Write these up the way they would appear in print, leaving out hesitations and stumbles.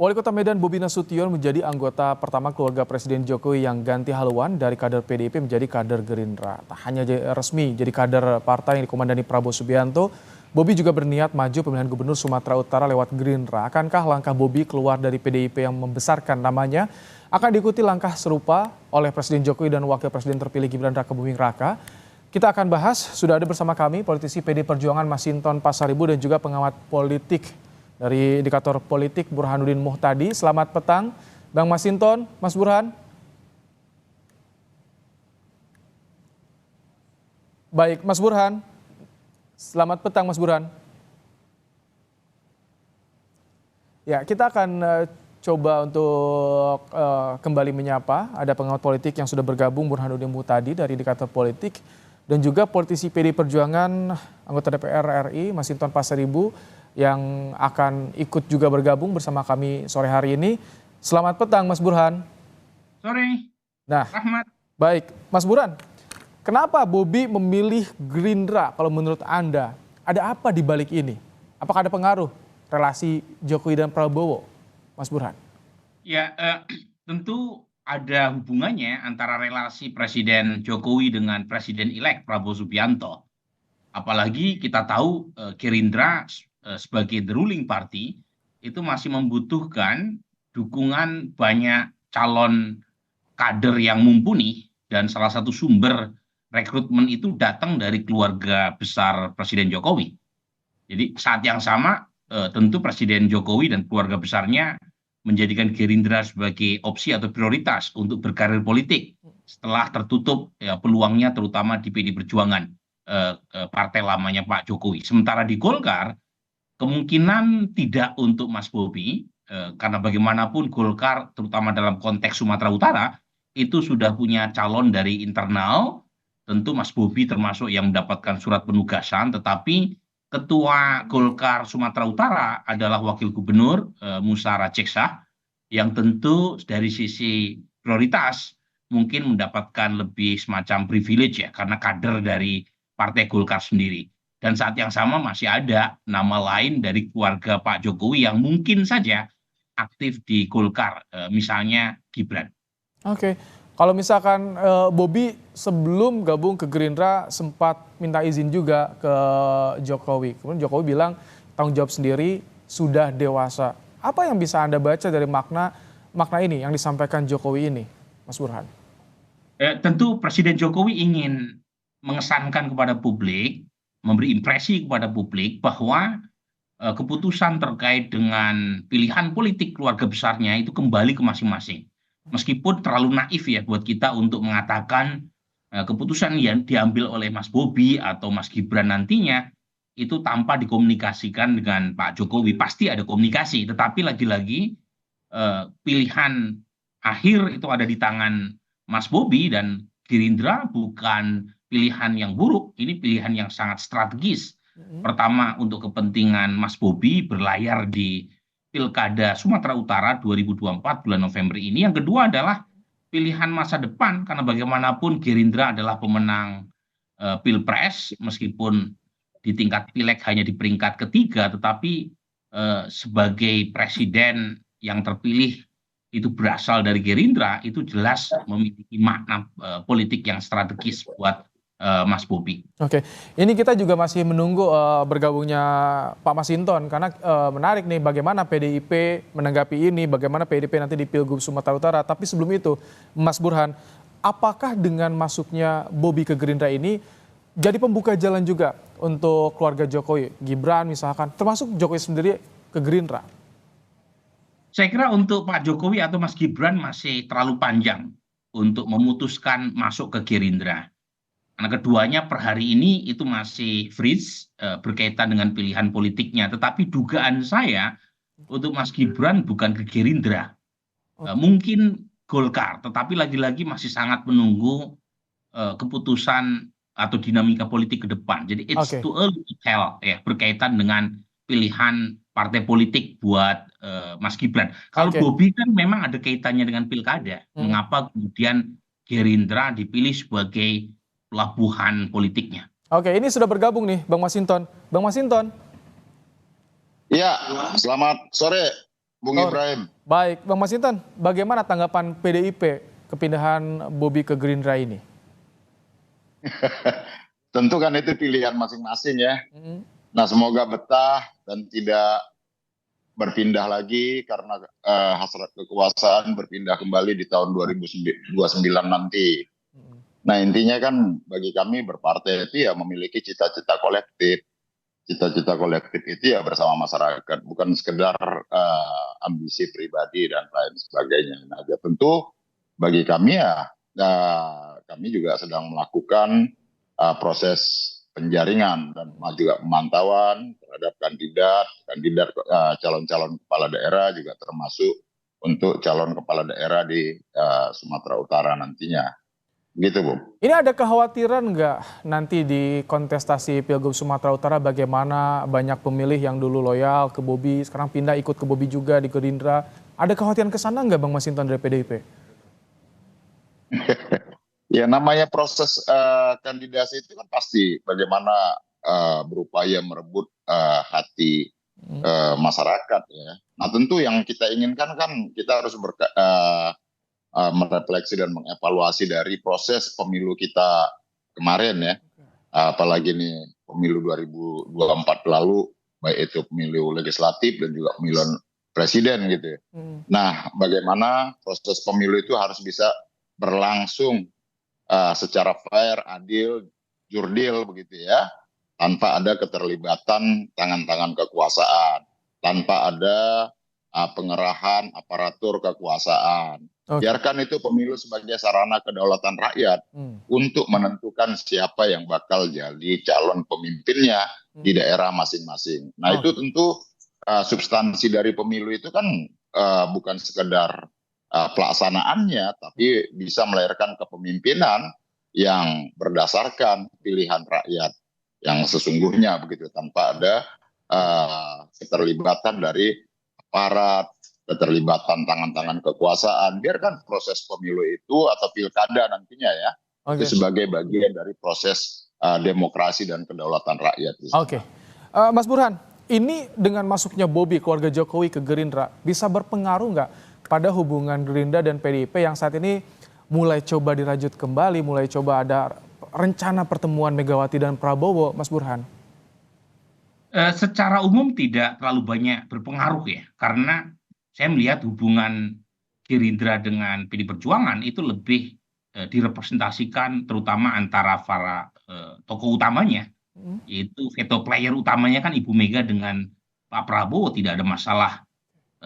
Wali Kota Medan Bobi Nasution menjadi anggota pertama keluarga Presiden Jokowi yang ganti haluan dari kader PDIP menjadi kader Gerindra. Tak hanya resmi jadi kader partai yang dikomandani Prabowo Subianto, Bobi juga berniat maju pemilihan gubernur Sumatera Utara lewat Gerindra. Akankah langkah Bobi keluar dari PDIP yang membesarkan namanya akan diikuti langkah serupa oleh Presiden Jokowi dan Wakil Presiden terpilih Gibran Rakabuming Raka? Kita akan bahas, sudah ada bersama kami politisi PD Perjuangan Masinton Pasaribu dan juga pengamat politik dari Indikator Politik Burhanuddin Muhtadi. Selamat petang Bang Masinton, Mas Burhan. Baik, Mas Burhan. Selamat petang Mas Burhan. Ya, kita akan coba untuk kembali menyapa. Ada pengamat politik yang sudah bergabung, Burhanuddin Muhtadi dari Indikator Politik. Dan juga politisi PD Perjuangan, anggota DPR RI, Masinton Pasaribu, yang akan ikut juga bergabung bersama kami sore hari ini. Selamat petang Mas Burhan. Sore. Nah, Rahmat. Baik, Mas Burhan. Kenapa Bobi memilih Gerindra kalau menurut Anda? Ada apa di balik ini? Apakah ada pengaruh relasi Jokowi dan Prabowo, Mas Burhan? Ya, tentu ada hubungannya antara relasi Presiden Jokowi dengan Presiden-elek Prabowo Subianto. Apalagi kita tahu Gerindra sebagai the ruling party itu masih membutuhkan dukungan banyak calon kader yang mumpuni, dan salah satu sumber rekrutmen itu datang dari keluarga besar Presiden Jokowi. Jadi saat yang sama tentu Presiden Jokowi dan keluarga besarnya menjadikan Gerindra sebagai opsi atau prioritas untuk berkarir politik setelah tertutup peluangnya terutama di PD Perjuangan, partai lamanya Pak Jokowi. Sementara di Golkar kemungkinan tidak untuk Mas Bobi, karena bagaimanapun Golkar terutama dalam konteks Sumatera Utara itu sudah punya calon dari internal. Tentu Mas Bobi termasuk yang mendapatkan surat penugasan, tetapi Ketua Golkar Sumatera Utara adalah Wakil Gubernur Musa Rajeksa, yang tentu dari sisi prioritas mungkin mendapatkan lebih semacam privilege ya, karena kader dari Partai Golkar sendiri. Dan saat yang sama masih ada nama lain dari keluarga Pak Jokowi yang mungkin saja aktif di Golkar, misalnya Gibran. Oke, kalau misalkan Bobi sebelum gabung ke Gerindra sempat minta izin juga ke Jokowi. Kemudian Jokowi bilang tanggung jawab sendiri, sudah dewasa. Apa yang bisa Anda baca dari makna ini yang disampaikan Jokowi ini, Mas Burhan? Tentu Presiden Jokowi ingin mengesankan kepada publik, memberi impresi kepada publik bahwa keputusan terkait dengan pilihan politik keluarga besarnya itu kembali ke masing-masing. Meskipun terlalu naif ya buat kita untuk mengatakan keputusan yang diambil oleh Mas Bobi atau Mas Gibran nantinya itu tanpa dikomunikasikan dengan Pak Jokowi. Pasti ada komunikasi, tetapi lagi-lagi pilihan akhir itu ada di tangan Mas Bobi, dan Gerindra bukan pilihan yang buruk, ini pilihan yang sangat strategis. Pertama, untuk kepentingan Mas Bobi berlayar di Pilkada Sumatera Utara 2024 bulan November ini. Yang kedua adalah pilihan masa depan, karena bagaimanapun Gerindra adalah pemenang Pilpres, meskipun di tingkat pileg hanya di peringkat ketiga, tetapi sebagai presiden yang terpilih itu berasal dari Gerindra, itu jelas memiliki makna politik yang strategis buat Mas Bobi. Oke, ini kita juga masih menunggu bergabungnya Pak Masinton, karena menarik nih bagaimana PDIP menanggapi ini, bagaimana PDIP nanti di Pilgub Sumatera Utara. Tapi sebelum itu, Mas Burhan, apakah dengan masuknya Bobi ke Gerindra ini jadi pembuka jalan juga untuk keluarga Jokowi, Gibran misalkan, termasuk Jokowi sendiri ke Gerindra? Saya kira untuk Pak Jokowi atau Mas Gibran masih terlalu panjang untuk memutuskan masuk ke Gerindra. Karena keduanya per hari ini itu masih freeze berkaitan dengan pilihan politiknya. Tetapi dugaan saya untuk Mas Gibran bukan ke Gerindra. Mungkin Golkar, tetapi lagi-lagi masih sangat menunggu keputusan atau dinamika politik ke depan. Jadi it's too early to tell ya, berkaitan dengan pilihan partai politik buat Mas Gibran. Kalau Bobi kan memang ada kaitannya dengan pilkada. Mengapa kemudian Gerindra dipilih sebagai pelabuhan politiknya? Oke, ini sudah bergabung nih Bang Masinton. Bang Masinton. Iya, selamat sore Bung Sore. Ibrahim. Baik, Bang Masinton, bagaimana tanggapan PDIP kepindahan Bobi ke Gerindra ini? Tentu kan itu pilihan masing-masing ya. Mm, Nah, semoga betah dan tidak berpindah lagi karena hasrat kekuasaan berpindah kembali di tahun 2029 nanti. mm. Nah, intinya kan bagi kami berpartai itu ya memiliki cita-cita kolektif. Cita-cita kolektif itu ya bersama masyarakat, bukan sekedar ambisi pribadi dan lain sebagainya. Nah, ya tentu bagi kami ya, kami juga sedang melakukan proses penjaringan dan juga pemantauan terhadap kandidat calon-calon kepala daerah juga termasuk untuk calon kepala daerah di Sumatera Utara nantinya. Gitu, Bu. Ini ada kekhawatiran nggak nanti di kontestasi Pilgub Sumatera Utara bagaimana banyak pemilih yang dulu loyal ke Bobi, sekarang pindah ikut ke Bobi juga di Gerindra. Ada kekhawatiran ke sana nggak Bang Masinton dari PDIP? Ya namanya proses kandidasi itu kan pasti bagaimana berupaya merebut hati masyarakat ya. Nah tentu yang kita inginkan kan kita harus merefleksi dan mengevaluasi dari proses pemilu kita kemarin ya. Apalagi nih pemilu 2024 lalu, baik itu pemilu legislatif dan juga pemilihan presiden gitu ya. Nah bagaimana proses pemilu itu harus bisa berlangsung secara fair, adil, jurdil begitu ya, tanpa ada keterlibatan tangan-tangan kekuasaan, tanpa ada pengerahan aparatur kekuasaan. Oke. Biarkan itu pemilu sebagai sarana kedaulatan rakyat untuk menentukan siapa yang bakal jadi calon pemimpinnya di daerah masing-masing. Nah itu tentu substansi dari pemilu itu kan bukan sekedar pelaksanaannya, tapi bisa melahirkan kepemimpinan yang berdasarkan pilihan rakyat yang sesungguhnya begitu, tanpa ada keterlibatan dari aparat, keterlibatan tangan-tangan kekuasaan. Biarkan proses pemilu itu atau pilkada nantinya ya, itu sebagai bagian dari proses demokrasi dan kedaulatan rakyat. Oke. Mas Burhan, ini dengan masuknya Bobi keluarga Jokowi ke Gerindra bisa berpengaruh nggak pada hubungan Gerindra dan PDIP yang saat ini mulai coba dirajut kembali, mulai coba ada rencana pertemuan Megawati dan Prabowo, Mas Burhan? Secara umum tidak terlalu banyak berpengaruh ya, karena saya melihat hubungan Gerindra dengan PD Perjuangan itu lebih direpresentasikan terutama antara para tokoh utamanya, yaitu veto player utamanya kan Ibu Mega dengan Pak Prabowo. Tidak ada masalah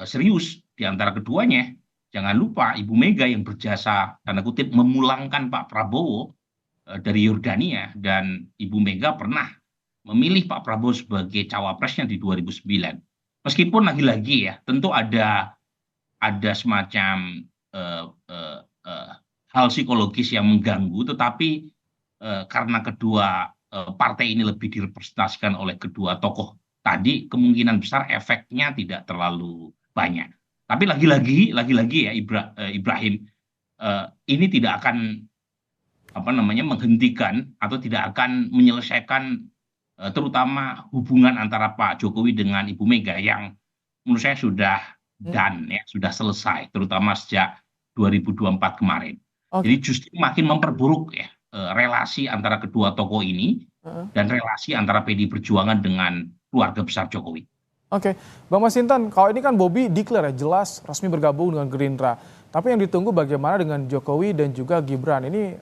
serius di antara keduanya. Jangan lupa Ibu Mega yang berjasa tanda kutip memulangkan Pak Prabowo dari Yordania, dan Ibu Mega pernah memilih Pak Prabowo sebagai cawapresnya di 2009. Meskipun lagi-lagi ya tentu ada semacam hal psikologis yang mengganggu, tetapi karena kedua partai ini lebih direpresentasikan oleh kedua tokoh tadi, kemungkinan besar efeknya tidak terlalu banyak. Tapi lagi-lagi ya Ibrahim, ini tidak akan menghentikan atau tidak akan menyelesaikan terutama hubungan antara Pak Jokowi dengan Ibu Mega yang menurut saya sudah done ya, sudah selesai, terutama sejak 2024 kemarin. Jadi justru makin memperburuk ya relasi antara kedua tokoh ini dan relasi antara PDI Perjuangan dengan keluarga besar Jokowi. Oke, Bang Masinton, kalau ini kan Bobi declare ya, jelas resmi bergabung dengan Gerindra. Tapi yang ditunggu bagaimana dengan Jokowi dan juga Gibran. Ini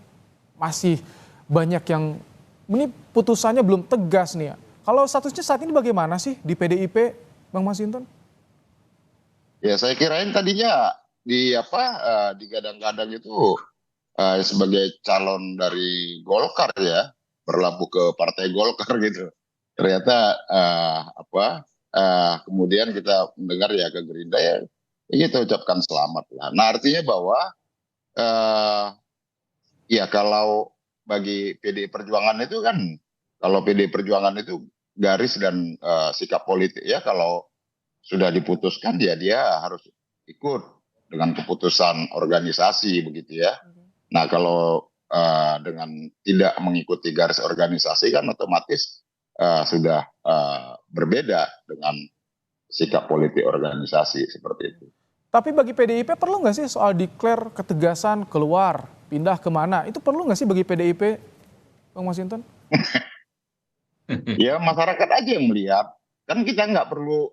masih banyak yang, ini putusannya belum tegas nih ya. Kalau statusnya saat ini bagaimana sih di PDIP, Bang Masinton? Ya saya kirain tadinya digadang-gadang itu sebagai calon dari Golkar ya, berlabuh ke Partai Golkar gitu. Ternyata kemudian kita mendengar ya ke Gerindra ya, kita ucapkan selamat lah. Nah artinya bahwa ya kalau bagi PDI Perjuangan itu kan, kalau PDI Perjuangan itu garis dan sikap politik ya, kalau sudah diputuskan dia harus ikut dengan keputusan organisasi begitu ya. Nah kalau dengan tidak mengikuti garis organisasi kan otomatis sudah berbeda dengan sikap politik organisasi seperti itu. Tapi bagi PDIP perlu nggak sih soal declare ketegasan keluar, pindah kemana? Itu perlu nggak sih bagi PDIP, Bang Masinton? Ya masyarakat aja yang melihat. Kan kita nggak perlu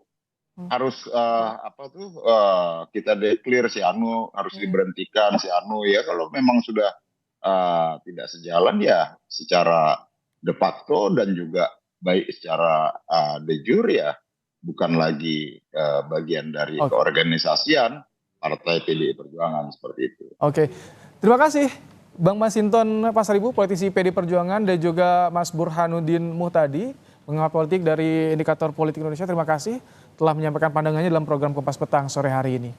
harus kita declare si Anu harus diberhentikan si Anu ya, kalau memang sudah tidak sejalan ya secara de facto dan juga baik secara de jure ya bukan lagi bagian dari keorganisasian Partai PDI Perjuangan seperti itu. Oke, terima kasih Bang Masinton Pasaribu, politisi PDI Perjuangan, dan juga Mas Burhanuddin Muhtadi, pengamat politik dari Indikator Politik Indonesia. Terima kasih telah menyampaikan pandangannya dalam program Kompas Petang sore hari ini.